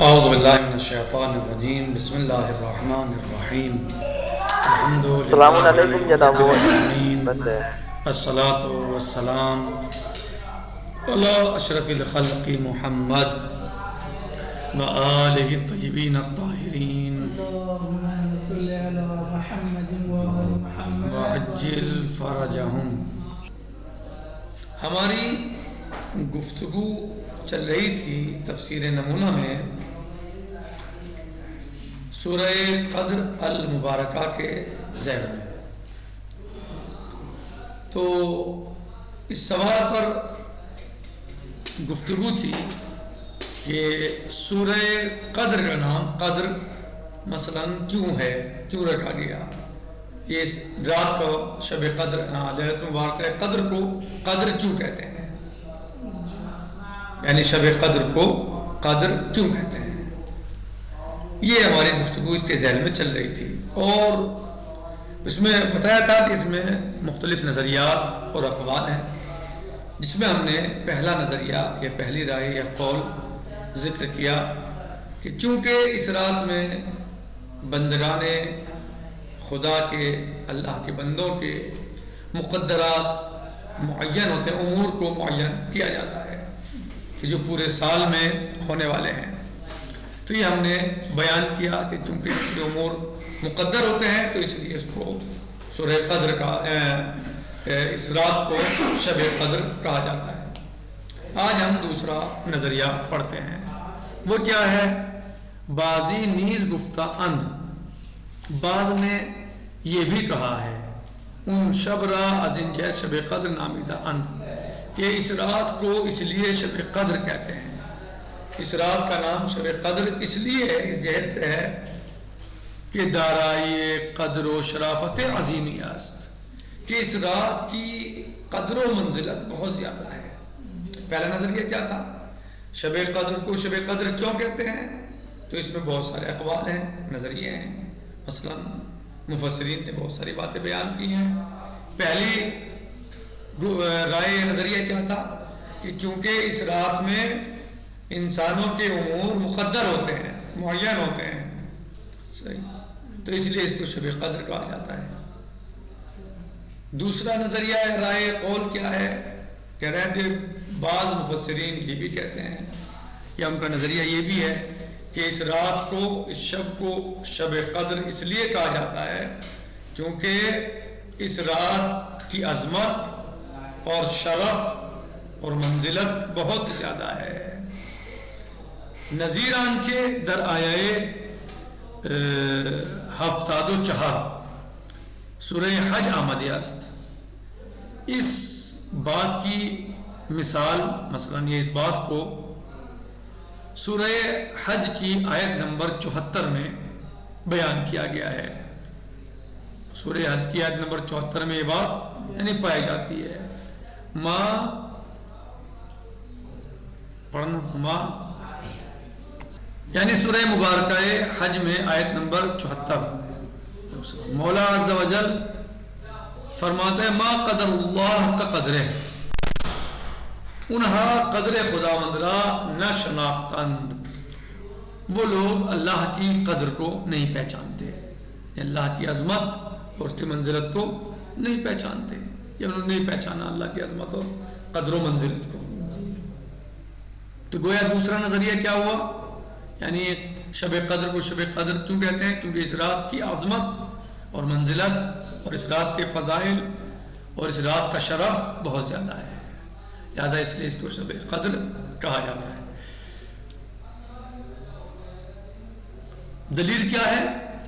اعوذ باللہ من الشیطان الرجیم بسم اللہ الرحمن الرحیم الحمد السلام علیکم جناب للہ الصلاۃ والسلام علی اشرف الخلق محمد وآلہ الطیبین الطاہرین اللهم صل على محمد وآل محمد وعجل فرجہم. ہماری گفتگو چل رہی تھی تفسیر نمونہ میں سورہ قدر المبارکہ کے ذیل میں. تو اس سوال پر گفتگو تھی کہ سورہ قدر کا نام قدر مثلا کیوں ہے، کیوں رکھا گیا، یہ رات کو شب قدر لیلۃ المبارکہ قدر کو قدر کیوں کہتے ہیں، یعنی شب قدر کو قدر کیوں کہتے ہیں. یہ ہماری گفتگو اس کے ذیل میں چل رہی تھی اور اس میں بتایا تھا کہ اس میں مختلف نظریات اور اقوال ہیں، جس میں ہم نے پہلا نظریہ یا پہلی رائے یا قول ذکر کیا کہ چونکہ اس رات میں بندگان خدا کے، اللہ کے بندوں کے مقدرات معین ہوتے ہیں، امور کو معین کیا جاتا ہے کہ جو پورے سال میں ہونے والے ہیں. تو یہ ہم نے بیان کیا کہ چونکہ اس کے امور مقدر ہوتے ہیں تو اس لیے اس کو سورہ قدر کا اس رات کو شب قدر کہا جاتا ہے. آج ہم دوسرا نظریہ پڑھتے ہیں. وہ کیا ہے؟ بعضی نیز گفتہ اند، بعض نے یہ بھی کہا ہے ان شب را از ان جہت شب قدر نامیدہ اند، کہ اس رات کو اس لیے شب قدر کہتے ہیں. اس رات کا نام شب قدر اس لیے ہے، اس جہت سے ہے کہ دارائی قدر و شرافت عظیمی است، کہ اس رات کی قدر و منزلت بہت زیادہ ہے. پہلا نظریہ کیا تھا؟ شب قدر کو شب قدر کیوں کہتے ہیں؟ تو اس میں بہت سارے اقوال ہیں، نظریے ہیں. مثلا مفسرین نے بہت ساری باتیں بیان کی ہیں. پہلی رائے نظریہ کیا تھا کہ چونکہ اس رات میں انسانوں کے امور مقدر ہوتے ہیں، معین ہوتے ہیں، صحیح، تو اس لیے اس کو شب قدر کہا جاتا ہے. دوسرا نظریہ ہے، رائے قول کیا ہے؟ کہہ رہے ہیں کہ بعض مفسرین یہ بھی کہتے ہیں یا ان کا نظریہ یہ بھی ہے کہ اس رات کو، اس شب کو شب قدر اس لیے کہا جاتا ہے کیونکہ اس رات کی عظمت اور شرف اور منزلت بہت زیادہ ہے. نظیر آنچه در آیه 74 سورہ حج آمده است. اس بات کی مثال، مثلا یہ اس بات کو سورہ حج کی آیت نمبر 74 میں بیان کیا گیا ہے. سورہ حج کی آیت نمبر 74 میں یہ بات یعنی پائی جاتی ہے. ماں پڑھنا، ماں یعنی سورہ مبارکہ حج میں آیت نمبر 74 مولا عز و جل فرماتے ہیں ما قدر اللہ کا قدرے انہا قدر خداوند را نہ شناختند، وہ لوگ اللہ کی قدر کو نہیں پہچانتے، اللہ کی عظمت اور اس کی منزلت کو نہیں پہچانتے، یا انہوں نے نہیں پہچانا اللہ کی عظمت اور قدر و منزلت کو. تو گویا دوسرا نظریہ کیا ہوا؟ یعنی شب قدر کو شب قدر کیوں کہتے ہیں؟ کیونکہ اس رات کی عظمت اور منزلت اور اس رات کے فضائل اور اس رات کا شرف بہت زیادہ ہے، لہذا اس لیے اس کو شب قدر کہا جاتا ہے. دلیل کیا ہے؟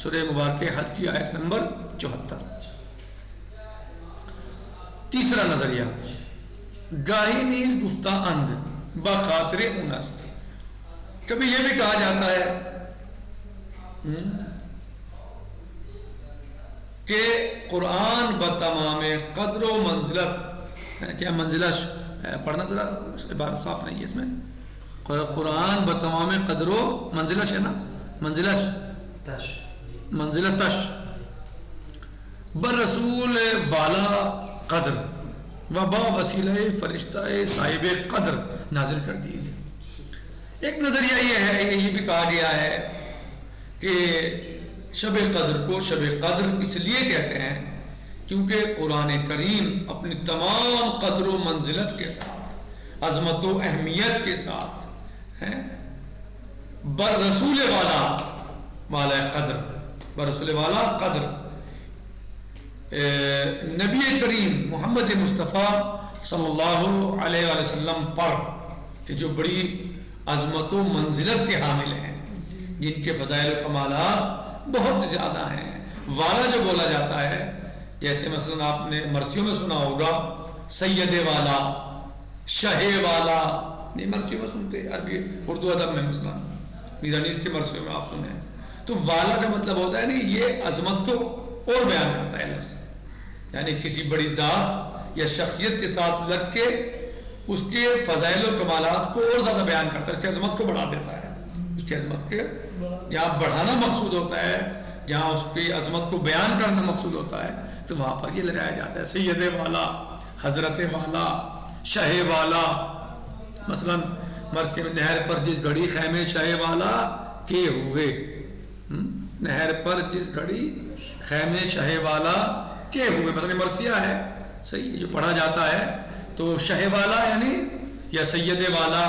سورہ مبارکہ حج کی آیت نمبر 74. تیسرا نظریہ، گاہی نیز گفتہ اند بخاطر اونست، کبھی یہ بھی کہا جاتا ہے کہ قرآن بتمام قدر و منزلت، کیا منزلت پڑھنا ذرا عبارت صاف نہیں ہے اس میں، قرآن بتمام قدر و منزلت ہے نا، منزلتش بر رسول والا قدر و با وسیلہ فرشتہ صاحب قدر نازل کر دیے. ایک نظریہ یہ ہے، یہ بھی کہا گیا ہے کہ شب قدر کو شب قدر اس لیے کہتے ہیں کیونکہ قرآن کریم اپنی تمام قدر و منزلت کے ساتھ، عظمت و اہمیت کے ساتھ بر رسول والا قدر، بر رسول والا قدر نبی کریم محمد مصطفیٰ صلی اللہ علیہ وآلہ وسلم پر کہ جو بڑی عظمت و منزلت کے حامل ہیں، جن کے فضائل و کمالات بہت زیادہ ہیں. والا جو بولا جاتا ہے، جیسے مثلا آپ نے مرثیوں میں سنا ہوگا سید والا، شہ والا، نہیں مرثیوں میں سنتے، عربی اردو ادب میں مثلا میزانیس کے مرثیوں میں آپ سنیں، تو والا کا مطلب ہوتا ہے نہیں، یہ عظمت کو اور بیان کرتا ہے لفظ، یعنی کسی بڑی ذات یا شخصیت کے ساتھ لگ کے اس کے فضائل و کمالات کو اور زیادہ بیان کرتا ہے، اس کی عظمت کو بڑھا دیتا ہے. اس کی عظمت کے جہاں بڑھانا مقصود ہوتا ہے، جہاں اس کی عظمت کو بیان کرنا مقصود ہوتا ہے، تو وہاں پر یہ لگایا جاتا ہے سید والا، حضرت والا، شہ والا. مثلا مرثی میں نہر پر جس گھڑی خیمے شہ والا کے ہوئے، نہر پر جس گھڑی خیمے شہ والا کے ہوئے، مثلا مرثیہ ہے صحیح جو پڑھا جاتا ہے، تو شہ والا یعنی یا سید والا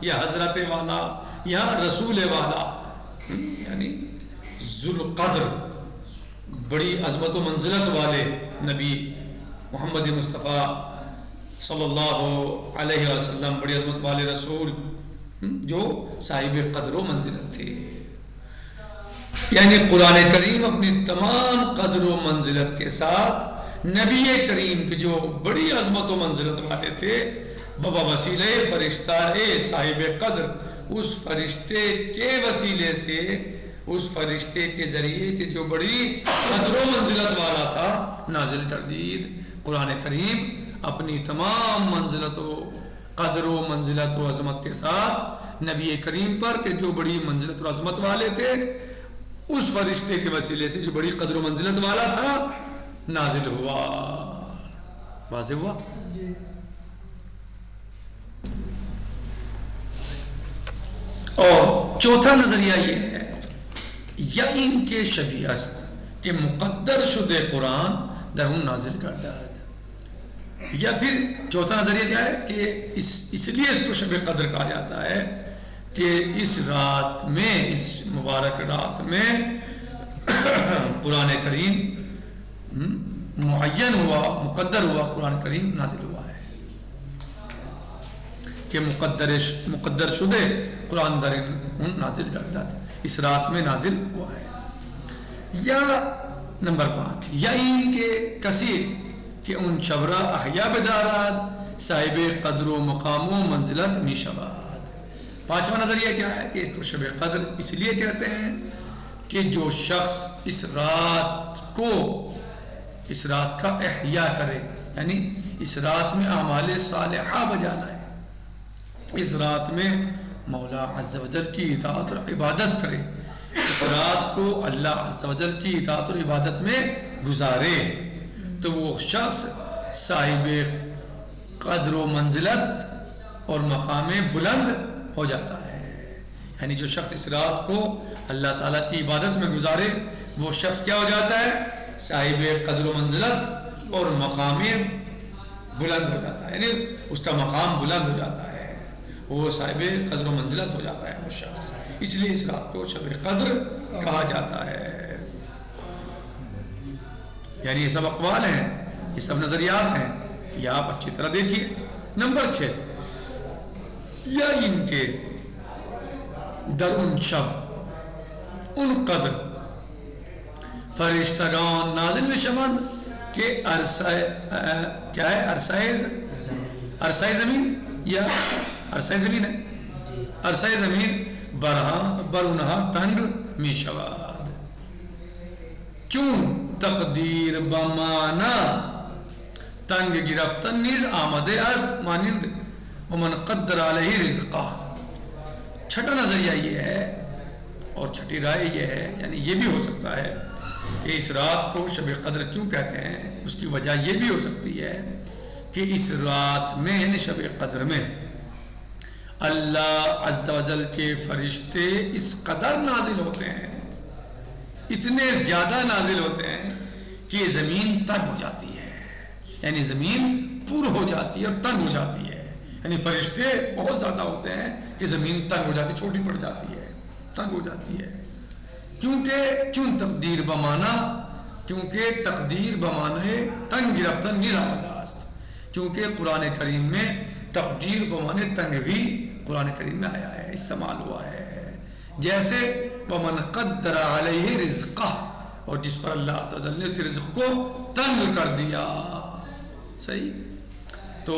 یا حضرت والا یا رسول والا، یعنی ذوالقدر، بڑی عظمت و منزلت والے نبی محمد مصطفیٰ صلی اللہ علیہ وسلم، بڑی عظمت والے رسول جو صاحب قدر و منزلت تھے. یعنی قرآن کریم اپنی تمام قدر و منزلت کے ساتھ نبی کریم کے جو بڑی عظمت و منزلت والے تھے، بابا وسیلہ فرشتہ صاحب قدر، اس فرشتے کے وسیلے سے، اس فرشتے کے ذریعے کہ جو بڑی قدر و منزلت والا تھا، نازل کردید قرآن کریم اپنی تمام منزلت و قدر و منزلت و عظمت کے ساتھ نبی کریم پر کہ جو بڑی منزلت و عظمت والے تھے، اس فرشتے کے وسیلے سے جو بڑی قدر و منزلت والا تھا نازل ہوا. واضح ہوا؟ اور چوتھا نظریہ یہ ہے یا ان کے شبیہ است کہ مقدر شدہ قرآن در اون نازل کردہ ہے. یا پھر چوتھا نظریہ کیا ہے کہ اس لیے اس کو شب قدر کہا جاتا ہے کہ اس رات میں، اس مبارک رات میں قرآن کریم معین ہوا، مقدر ہوا، قرآن کریم نازل ہوا ہے کہ مقدر شدہ قرآن در نازل کرتا ہے، اس رات میں نازل ہوا ہے. یا نمبر 5 یا ان کے کثیر کہ ان شبرا احیا بداراد صاحب قدر و مقام و منزلت می شباد. پانچواں نظریہ کیا ہے کہ اس کو شب قدر اس لیے کہتے ہیں کہ جو شخص اس رات کا احیا کرے، یعنی اس رات میں اعمال صالحہ بجا لائے، اس رات میں مولا عز و جل کی اطاعت اور عبادت کرے، اس رات کو اللہ عز و جل کی اطاعت اور عبادت میں گزارے، تو وہ شخص صاحب قدر و منزلت اور مقام بلند ہو جاتا ہے. یعنی جو شخص اس رات کو اللہ تعالیٰ کی عبادت میں گزارے، وہ شخص کیا ہو جاتا ہے؟ صاحب قدر و منزلت اور مقام بلند ہو جاتا ہے، یعنی اس کا مقام بلند ہو جاتا ہے، وہ صاحب قدر و منزلت ہو جاتا ہے وہ شخص. اس لیے اس رات کو شب قدر کہا جاتا ہے. یعنی یہ سب اقوال ہیں، یہ سب نظریات ہیں، یہ آپ اچھی طرح دیکھیے. نمبر 6 یا ان کے در ان شب ان قدر فرشتگان نازل میں شمند کہ کیا ہے عرصہ زمین یا عرصہ زمین ہے، عرصہ زمین برونہا تنگ می شواد. چون تقدیر بمانا تنگ گرفتن نیز آمده است مانند ومن قدر علیہ رزقہ. چھٹا نظریہ یہ ہے اور چھٹی رائے یہ ہے، یعنی یہ بھی ہو سکتا ہے کہ اس رات کو شب قدر کیوں کہتے ہیں، اس کی وجہ یہ بھی ہو سکتی ہے کہ اس رات میں یعنی شب قدر میں اللہ عز و جل کے فرشتے اس قدر نازل ہوتے ہیں، اتنے زیادہ نازل ہوتے ہیں کہ یہ زمین تنگ ہو جاتی ہے، یعنی زمین پر ہو جاتی ہے اور تنگ ہو جاتی ہے، یعنی فرشتے بہت زیادہ ہوتے ہیں کہ زمین تنگ ہو جاتی ہے، چھوٹی پڑ جاتی ہے، تنگ ہو جاتی ہے۔ کیوں تقدیر بمانا؟ کیونکہ تقدیر بمانے تنگ گرفتن نیرامداست، کیونکہ قرآن کریم میں تقدیر بمانے تنگ بھی قرآن کریم میں آیا ہے، استعمال ہوا ہے، جیسے وَمَنْ قَدَّرَ عَلَيْهِ رِزْقَهُ، اور جس پر اللہ عز و جل نے اس کے رزق کو تنگ کر دیا۔ صحیح؟ تو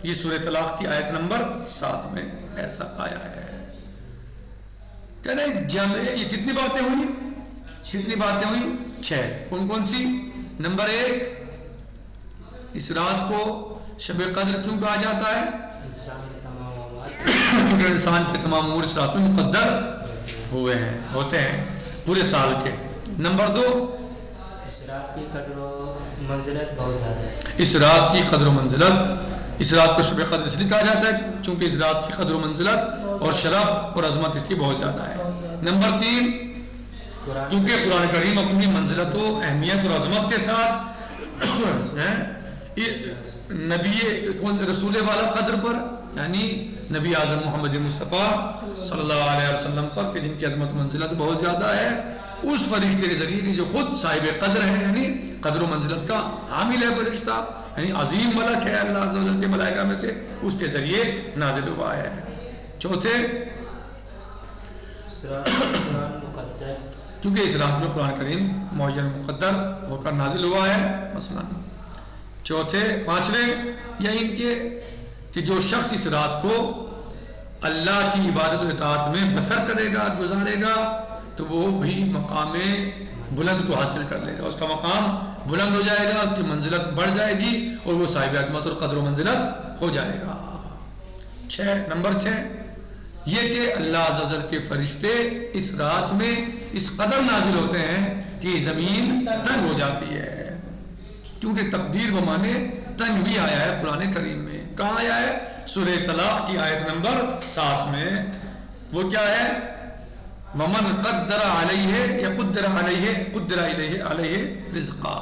یہ سورہ طلاق کی آیت نمبر 7 میں ایسا آیا ہے۔ کہتے ہیں جمع، یہ کتنی باتیں ہوئی؟ کتنی باتیں ہوئی؟ 6۔ کون سی؟ نمبر 1، اس رات کو شب قدر کیوں کہا جاتا ہے؟ کیونکہ انسان کے تمام امور اس رات میں مقدر ہوئے ہیں، ہوتے ہیں پورے سال کے۔ نمبر 2، اس رات کی قدر و منزلت بہت زیادہ ہے۔ اس رات کی قدر و منزلت، اس رات کو شب قدر اس لیے کہا جاتا ہے چونکہ اس رات کی قدر و منزلت اور شرف اور عظمت اس کی بہت زیادہ ہے۔ نمبر 3، کیونکہ قرآن کریم اپنی منزلت و اہمیت اور عظمت کے ساتھ نبی رسول والا قدر پر، یعنی نبی اعظم محمد مصطفیٰ صلی اللہ علیہ وسلم پر، کہ جن کی عظمت و منزلت بہت زیادہ ہے، اس فرشتے کے ذریعے جو خود صاحب قدر ہے، یعنی قدر و منزلت کا حامل ہے فرشتہ، یعنی عظیم ملک ہے اللہ عز و جل کے ملائکہ میں سے، اس کے ذریعے نازل ہوا ہے۔ چوتھے، کیونکہ اس رات میں قرآن کریم معین مقدر ہو کر نازل ہوا ہے مثلا۔ چوتھے، پانچویں، یا ان کے کہ جو شخص اس رات کو اللہ کی عبادت و اطاعت میں بسر کرے گا، گزارے گا، تو وہ بھی مقام بلند کو حاصل کر لے گا، اس کا مقام بلند ہو جائے گا، اس کی منزلت بڑھ جائے گی اور وہ صاحب عظمت اور قدر و منزلت ہو جائے گا۔ نمبر 6، یہ کہ اللہ عز و جل کے فرشتے اس رات میں اس قدر نازل ہوتے ہیں کہ زمین تنگ ہو جاتی ہے، کیونکہ تقدیر بمانے تنگ بھی آیا ہے قرآن کریم میں۔ کہاں آیا ہے؟ سورہ طلاق کی آیت نمبر 7 میں۔ وہ کیا ہے؟ وَمَنْ قَدَّرَ عَلَيْهِ یا قُدِّرَ عَلَيْهِ رِزْقًا،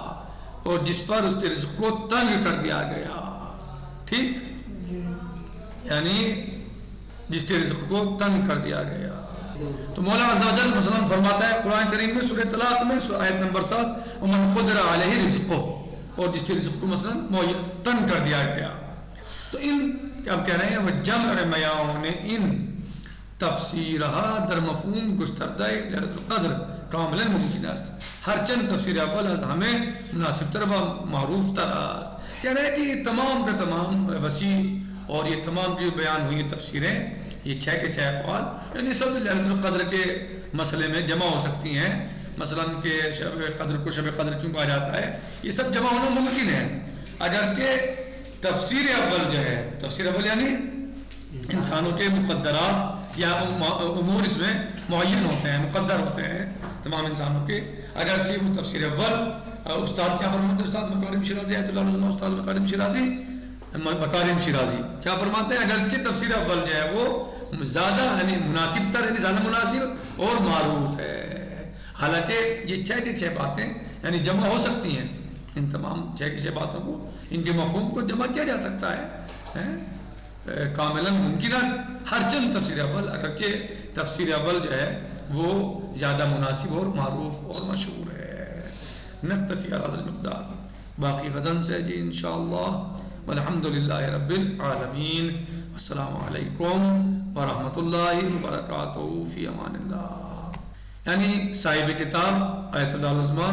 اور جس پر اس کے رزق کو تنگ کر دیا گیا، ٹھیک، یعنی جس کے رزق کو تنگ کر دیا گیا۔ تو مولا عز و جل مثلا فرماتا ہے قرآن کریم میں سورہ طلاق میں آیت نمبر 7، وَمَنْ قُدِّرَ عَلَيْهِ رِزْقُهُ، اور جس کے رزق کو مثلا تنگ کر دیا گیا۔ تو اب کہہ رہے ہیں وَجَمْعَ مَيَاوْنِ ان تفسیرہا در مفہوم گستردہ لیلۃ القدر کاملا ممکن است، ہر چند تفسیر اول از ہمیں مناسب تر و معروف تر است۔ کہہ رہے ہیں کہ یہ تمام کے تمام وسیع اور یہ تمام جو بیان ہوئی تفسیریں، یہ 6 کے 6 اقوال، یعنی سب لیلۃ القدر کے مسئلے میں جمع ہو سکتی ہیں۔ مثلا کہ شب قدر کو شب قدر کیوں کہا جاتا ہے، یہ سب جمع ہونا ممکن ہے، اگرچہ تفسیر اول جو ہے، تفسیر اول یعنی انسانوں کے مقدرات یا امور اس میں معین ہوتے ہیں، مقدر ہوتے ہیں تمام انسانوں کے، اگرچہ وہ تفسیر اول استاد کیا فرماتے ہیں؟ استاد مکارم شیرازی آیت اللہ علیہ، استاد مکارم شیرازی کیا فرماتے ہیں؟ اگرچہ تفسیر اول جو ہے وہ زیادہ یعنی مناسب تر، یعنی زیادہ مناسب اور معروف ہے، حالانکہ یہ 6 کی 6 باتیں یعنی جمع ہو سکتی ہیں، ان تمام 6 کی 6 باتوں کو، ان کے مفہوم کو جمع کیا جا سکتا ہے کاملا ممکن ہے، ہر چند تفسیر اول، اگرچہ تفسیر اول جو ہے وہ زیادہ مناسب اور معروف اور مشہور ہے۔ نکتفی علی هذا المقدار، باقی غدن سے جی انشاءاللہ، والحمد للہ رب العالمین، السلام علیکم ورحمۃ اللہ وبرکاتہ، فی امان اللہ۔ یعنی صاحب کتاب آیت اللہ العظمیٰ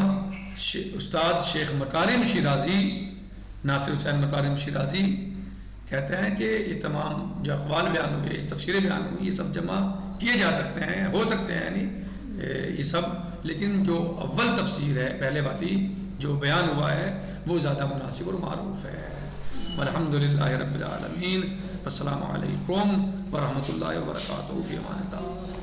استاد شیخ مکارم شیرازی، ناصر حسین مکارم شیرازی کہتے ہیں کہ یہ تمام جو اقوال بیان ہوئے، تفسیریں بیان ہوئی، یہ سب جمع کیے جا سکتے ہیں، ہو سکتے ہیں، یعنی یہ سب، لیکن جو اول تفسیر ہے پہلے والی جو بیان ہوا ہے وہ زیادہ مناسب اور معروف ہے۔ والحمد للہ رب العالمین، السلام علیکم ورحمۃ اللہ وبرکاتہ، فی امان اللہ۔